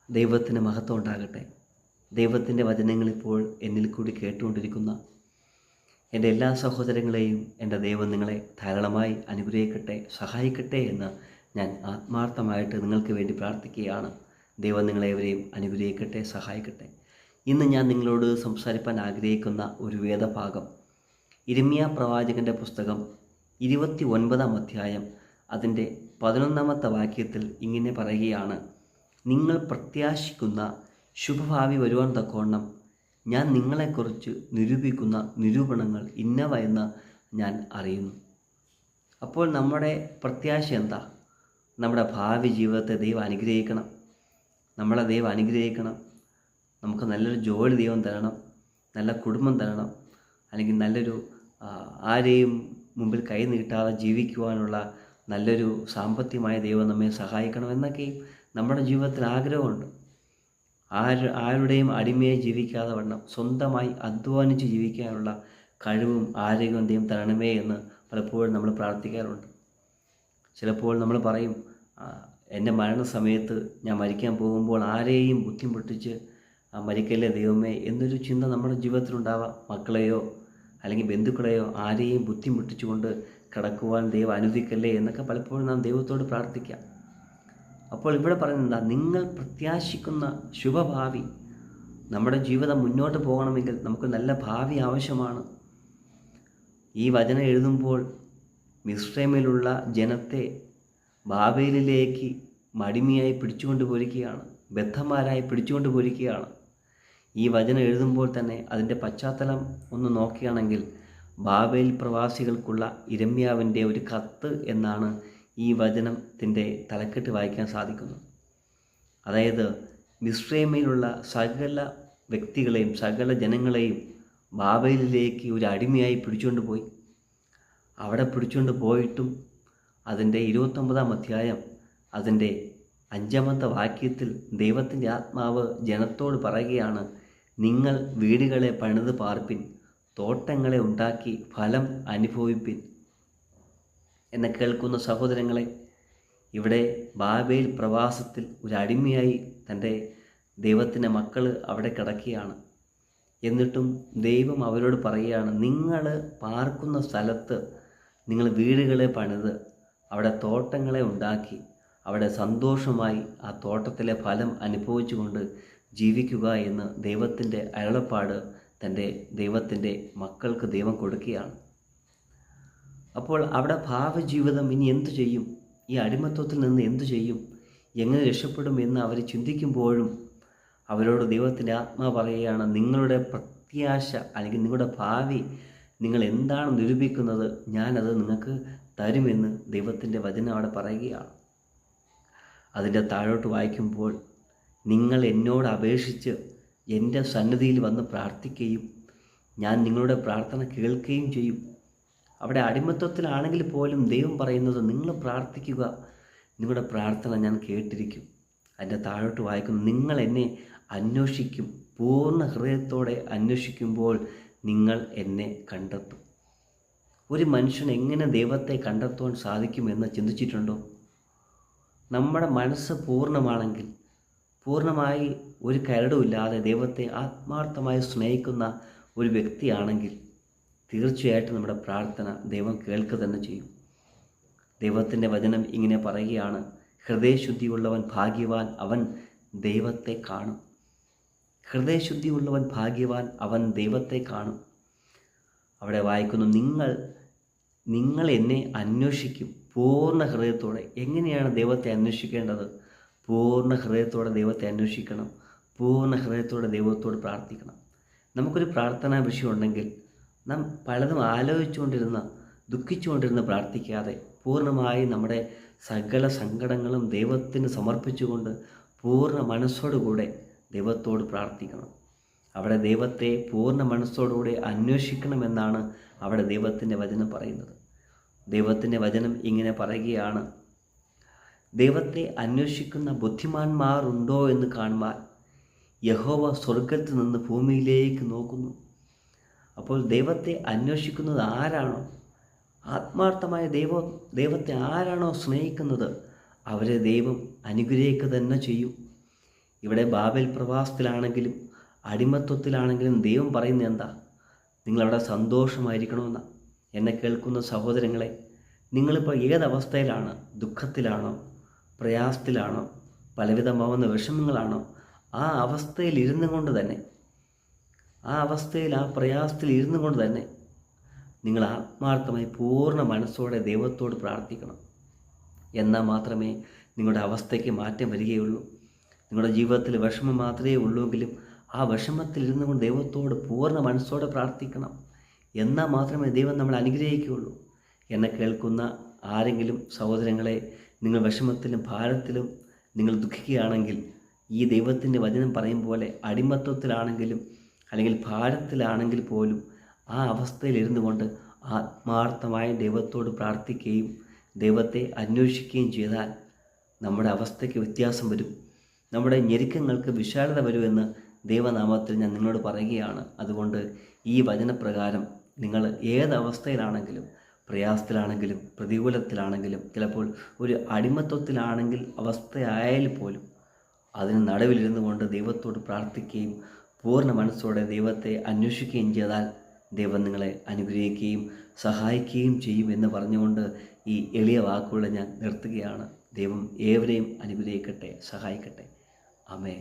ദൈവത്തിന് മഹത്വം ഉണ്ടാകട്ടെ. ദൈവത്തിൻ്റെ വചനങ്ങളിപ്പോൾ എന്നിൽ കൂടി കേട്ടുകൊണ്ടിരിക്കുന്ന എൻ്റെ എല്ലാ സഹോദരങ്ങളെയും എൻ്റെ ദൈവം നിങ്ങളെ ധാരാളമായി അനുഗ്രഹിക്കട്ടെ, സഹായിക്കട്ടെ എന്ന് ഞാൻ ആത്മാർത്ഥമായിട്ട് നിങ്ങൾക്ക് വേണ്ടി പ്രാർത്ഥിക്കുകയാണ്. ദൈവം നിങ്ങളെവരെയും അനുഗ്രഹിക്കട്ടെ, സഹായിക്കട്ടെ. ഇന്ന് ഞാൻ നിങ്ങളോട് സംസാരിക്കാൻ ആഗ്രഹിക്കുന്ന ഒരു വേദഭാഗം യിരെമ്യാ പ്രവാചകൻ്റെ പുസ്തകം 29-ാം അധ്യായം അതിൻ്റെ 11-ാമത്തെ വാക്യത്തിൽ ഇങ്ങനെ പറയുകയാണ്: നിങ്ങൾ പ്രത്യാശിക്കുന്ന ശുഭഭാവി വരുവാൻ തക്കവണ്ണം ഞാൻ നിങ്ങളെക്കുറിച്ച് നിരൂപിക്കുന്ന നിരൂപണങ്ങൾ ഇന്നവ എന്ന് ഞാൻ അറിയുന്നു. അപ്പോൾ നമ്മുടെ പ്രത്യാശ എന്താ? നമ്മുടെ ഭാവി ജീവിതത്തെ ദൈവം അനുഗ്രഹിക്കണം, നമ്മളെ ദൈവം അനുഗ്രഹിക്കണം, നമുക്ക് നല്ലൊരു ജോലി ദൈവം തരണം, നല്ല കുടുംബം തരണം, അല്ലെങ്കിൽ നല്ലൊരു ആരെയും മുമ്പിൽ കൈ നീട്ടാതെ ജീവിക്കുവാനുള്ള നല്ലൊരു സാമ്പത്തികമായ ദൈവം നമ്മെ സഹായിക്കണം എന്നൊക്കെയും നമ്മുടെ ജീവിതത്തിൽ ആഗ്രഹമുണ്ട്. ആരുടെയും അടിമയായി ജീവിക്കാതെ വണ്ണം സ്വന്തമായി അധ്വാനിച്ച് ജീവിക്കാനുള്ള കഴിവും ആരോഗ്യവും ദൈവം തരണമേ എന്ന് പലപ്പോഴും നമ്മൾ പ്രാർത്ഥിക്കാറുണ്ട്. ചിലപ്പോൾ നമ്മൾ പറയും, എൻ്റെ മരണസമയത്ത് ഞാൻ മരിക്കാൻ പോകുമ്പോൾ ആരെയും ബുദ്ധിമുട്ടിച്ച് മരിക്കല്ലേ ദൈവമേ എന്നൊരു ചിന്ത നമ്മുടെ ജീവിതത്തിലുണ്ടാവാം. മക്കളെയോ അല്ലെങ്കിൽ ബന്ധുക്കളെയോ ആരെയും ബുദ്ധിമുട്ടിച്ചുകൊണ്ട് കിടക്കുവാൻ ദൈവം അനുവദിക്കല്ലേ എന്നൊക്കെ പലപ്പോഴും നാം ദൈവത്തോട് പ്രാർത്ഥിക്കാം. അപ്പോൾ ഇവിടെ പറയുന്നത്, നിങ്ങൾ പ്രത്യാശിക്കുന്ന ശുഭഭാവി. നമ്മുടെ ജീവിതം മുന്നോട്ട് പോകണമെങ്കിൽ നമുക്ക് നല്ല ഭാവി ആവശ്യമാണ്. ഈ വചനം എഴുതുമ്പോൾ മിസ്രൈമിലുള്ള ജനത്തെ ബാബേലിലേക്ക് അടിമയായി പിടിച്ചുകൊണ്ട് പോയിരിക്കുകയാണ്, ബദ്ധന്മാരായി പിടിച്ചുകൊണ്ട് പോയിരിക്കുകയാണ്. ഈ വചനം എഴുതുമ്പോൾ തന്നെ അതിൻ്റെ പശ്ചാത്തലം ഒന്ന് നോക്കുകയാണെങ്കിൽ ബാബേൽ പ്രവാസികൾക്കുള്ള യിരെമ്യാവിൻ്റെ ഒരു കത്ത് എന്നാണ് ഈ വചനത്തിൻ്റെ തലക്കെട്ട് വായിക്കാൻ സാധിക്കുന്നത്. അതായത് മിസ്രൈമിലുള്ള സകല വ്യക്തികളെയും സകല ജനങ്ങളെയും ബാബേലിലേക്ക് ഒരു അടിമയായി പിടിച്ചുകൊണ്ട് പോയി. അവിടെ പിടിച്ചുകൊണ്ട് പോയിട്ടും അതിൻ്റെ 29-ാം അധ്യായം അതിൻ്റെ 5-ാമത്തെ വാക്യത്തിൽ ദൈവത്തിൻ്റെ ആത്മാവ് ജനത്തോട് പറയുകയാണ്: നിങ്ങൾ വീടുകളെ പണിത് പാർപ്പിൻ, തോട്ടങ്ങളെ ഉണ്ടാക്കി ഫലം അനുഭവിപ്പിൻ. എന്നെ കേൾക്കുന്ന സഹോദരങ്ങളെ, ഇവിടെ ബാബേൽ പ്രവാസത്തിൽ ഒരു അടിമയായി തൻ്റെ ദൈവത്തിൻ്റെ മക്കൾ അവിടെ കിടക്കുകയാണ്. എന്നിട്ടും ദൈവം അവരോട് പറയുകയാണ്, നിങ്ങൾ പാർക്കുന്ന സ്ഥലത്ത് നിങ്ങൾ വീടുകളെ പണിത് അവിടെ തോട്ടങ്ങളെ ഉണ്ടാക്കി അവിടെ സന്തോഷമായി ആ തോട്ടത്തിലെ ഫലം അനുഭവിച്ചുകൊണ്ട് ജീവിക്കുക എന്ന് ദൈവത്തിൻ്റെ അരുളപ്പാട് തൻ്റെ ദൈവത്തിൻ്റെ മക്കൾക്ക് ദൈവം കൊടുക്കുകയാണ്. അപ്പോൾ അവിടെ ഭാവി ജീവിതം ഇനി എന്തു ചെയ്യും? ഈ അടിമത്വത്തിൽ നിന്ന് എന്തു ചെയ്യും? എങ്ങനെ രക്ഷപ്പെടും എന്ന് അവർ ചിന്തിക്കുമ്പോഴും അവരോട് ദൈവത്തിൻ്റെ ആത്മാ പറയുകയാണ്, നിങ്ങളുടെ പ്രത്യാശ അല്ലെങ്കിൽ നിങ്ങളുടെ ഭാവി നിങ്ങൾ എന്താണ് നിരൂപിക്കുന്നത്, ഞാനത് നിങ്ങൾക്ക് തരുമെന്ന് ദൈവത്തിൻ്റെ വചനം അവിടെ പറയുകയാണ്. അതിൻ്റെ താഴോട്ട് വായിക്കുമ്പോൾ, നിങ്ങൾ എന്നോട് അപേക്ഷിച്ച് എൻ്റെ സന്നിധിയിൽ വന്ന് പ്രാർത്ഥിക്കുകയും ഞാൻ നിങ്ങളുടെ പ്രാർത്ഥന കേൾക്കുകയും ചെയ്യും. അവിടെ അടിമത്വത്തിലാണെങ്കിൽ പോലും ദൈവം പറയുന്നത്, നിങ്ങൾ പ്രാർത്ഥിക്കുക, നിങ്ങളുടെ പ്രാർത്ഥന ഞാൻ കേട്ടിരിക്കും. അതിൻ്റെ താഴോട്ട് വായിക്കുന്നു, നിങ്ങൾ എന്നെ അന്വേഷിക്കും, പൂർണ്ണ ഹൃദയത്തോടെ അന്വേഷിക്കുമ്പോൾ നിങ്ങൾ എന്നെ കണ്ടെത്തും. ഒരു മനുഷ്യൻ എങ്ങനെ ദൈവത്തെ കണ്ടെത്തുവാൻ സാധിക്കുമെന്ന് ചിന്തിച്ചിട്ടുണ്ടോ? നമ്മുടെ മനസ്സ് പൂർണ്ണമാണെങ്കിൽ, പൂർണ്ണമായി ഒരു കരടുമില്ലാതെ ദൈവത്തെ ആത്മാർത്ഥമായി സ്നേഹിക്കുന്ന ഒരു വ്യക്തിയാണെങ്കിൽ തീർച്ചയായിട്ടും നമ്മുടെ പ്രാർത്ഥന ദൈവം കേൾക്കുക തന്നെ ചെയ്യും. ദൈവത്തിൻ്റെ വചനം ഇങ്ങനെ പറയുകയാണ്: ഹൃദയശുദ്ധിയുള്ളവൻ ഭാഗ്യവാൻ, അവൻ ദൈവത്തെ കാണും. ഹൃദയശുദ്ധിയുള്ളവൻ ഭാഗ്യവാൻ, അവൻ ദൈവത്തെ കാണും. അവിടെ വായിക്കുന്നു, നിങ്ങൾ എന്നെ അന്വേഷിക്കും പൂർണ്ണ ഹൃദയത്തോടെ. എങ്ങനെയാണ് ദൈവത്തെ അന്വേഷിക്കേണ്ടത്? പൂർണ്ണ ഹൃദയത്തോടെ ദൈവത്തെ അന്വേഷിക്കണം, പൂർണ്ണ ഹൃദയത്തോടെ ദൈവത്തോട് പ്രാർത്ഥിക്കണം. നമുക്കൊരു പ്രാർത്ഥനാ വിഷയമുണ്ടെങ്കിൽ നാം പലതും ആലോചിച്ചുകൊണ്ടിരുന്ന ദുഃഖിച്ചുകൊണ്ടിരുന്ന് പ്രാർത്ഥിക്കാതെ പൂർണ്ണമായി നമ്മുടെ സകല സങ്കടങ്ങളും ദൈവത്തിന് സമർപ്പിച്ചുകൊണ്ട് പൂർണ്ണ മനസ്സോടുകൂടെ ദൈവത്തോട് പ്രാർത്ഥിക്കണം. അവിടെ ദൈവത്തെ പൂർണ്ണ മനസ്സോടുകൂടെ അന്വേഷിക്കണമെന്നാണ് അവിടെ ദൈവത്തിൻ്റെ വചനം പറയുന്നത്. ദൈവത്തിൻ്റെ വചനം ഇങ്ങനെ പറയുകയാണ്: ദൈവത്തെ അന്വേഷിക്കുന്ന ബുദ്ധിമാന്മാർ ഉണ്ടോ എന്ന് കാണുവാൻ യഹോവ സ്വർഗത്തിൽ നിന്ന് ഭൂമിയിലേക്ക് നോക്കുന്നു. അപ്പോൾ ദൈവത്തെ അന്വേഷിക്കുന്നത് ആരാണോ, ആത്മാർത്ഥമായ ദൈവത്തെ ആരാണോ സ്നേഹിക്കുന്നത്, അവരെ ദൈവം അനുഗ്രഹിക്കുക തന്നെ ചെയ്യും. ഇവിടെ ബാബേൽ പ്രവാസത്തിലാണെങ്കിലും അടിമത്വത്തിലാണെങ്കിലും ദൈവം പറയുന്നത് എന്താ? നിങ്ങളവിടെ സന്തോഷമായിരിക്കണമെന്നാണ്. എന്നെ കേൾക്കുന്ന സഹോദരങ്ങളെ, നിങ്ങളിപ്പോൾ ഏതവസ്ഥയിലാണ്? ദുഃഖത്തിലാണോ? പ്രയാസത്തിലാണോ? പലവിധമാവുന്ന വിഷമങ്ങളാണോ? ആ അവസ്ഥയിൽ ഇരുന്നു കൊണ്ട് തന്നെ, ആ പ്രയാസത്തിൽ ഇരുന്നു കൊണ്ട് തന്നെ നിങ്ങൾ ആത്മാർത്ഥമായി പൂർണ്ണ മനസ്സോടെ ദൈവത്തോട് പ്രാർത്ഥിക്കണം. എന്നാൽ മാത്രമേ നിങ്ങളുടെ അവസ്ഥയ്ക്ക് മാറ്റം വരികയുള്ളൂ. നിങ്ങളുടെ ജീവിതത്തിൽ വിഷമം മാത്രമേ ഉള്ളൂവെങ്കിലും ആ വിഷമത്തിൽ ഇരുന്നു കൊണ്ട് ദൈവത്തോട് പൂർണ്ണ മനസ്സോടെ പ്രാർത്ഥിക്കണം. എന്നാൽ മാത്രമേ ദൈവം നമ്മളെ അനുഗ്രഹിക്കുകയുള്ളൂ. എന്നെ കേൾക്കുന്ന ആരെങ്കിലും സഹോദരങ്ങളെ, നിങ്ങൾ വിഷമത്തിലും ഭാരത്തിലും നിങ്ങൾ ദുഃഖിക്കുകയാണെങ്കിൽ ഈ ദൈവത്തിൻ്റെ വചനം പറയും പോലെ അടിമത്വത്തിലാണെങ്കിലും അല്ലെങ്കിൽ ഭാരത്തിലാണെങ്കിൽ പോലും ആ അവസ്ഥയിൽ ഇരുന്നു കൊണ്ട് ആത്മാർത്ഥമായി ദൈവത്തോട് പ്രാർത്ഥിക്കുകയും ദൈവത്തെ അന്വേഷിക്കുകയും ചെയ്താൽ നമ്മുടെ അവസ്ഥയ്ക്ക് വ്യത്യാസം വരും. നമ്മുടെ ഞെരുക്കങ്ങൾക്ക് വിശാലത വരുമെന്ന് ദൈവനാമത്തിൽ ഞാൻ നിങ്ങളോട് പറയുകയാണ്. അതുകൊണ്ട് ഈ വചനപ്രകാരം നിങ്ങൾ ഏതവസ്ഥയിലാണെങ്കിലും, പ്രയാസത്തിലാണെങ്കിലും പ്രതികൂലത്തിലാണെങ്കിലും, ചിലപ്പോൾ ഒരു അടിമത്വത്തിലാണെങ്കിൽ അവസ്ഥയായാൽ പോലും അതിന് നടുവിലിരുന്നു കൊണ്ട് ദൈവത്തോട് പ്രാർത്ഥിക്കുകയും പൂർണ്ണ മനസ്സോടെ ദൈവത്തെ അന്വേഷിക്കുകയും ചെയ്താൽ ദൈവം നിങ്ങളെ അനുഗ്രഹിക്കുകയും സഹായിക്കുകയും ചെയ്യും എന്ന് പറഞ്ഞുകൊണ്ട് ഈ എളിയ വാക്കുകൾ ഞാൻ നിർത്തുകയാണ്. ദൈവം ഏവരെയും അനുഗ്രഹിക്കട്ടെ, സഹായിക്കട്ടെ. ആമേൻ.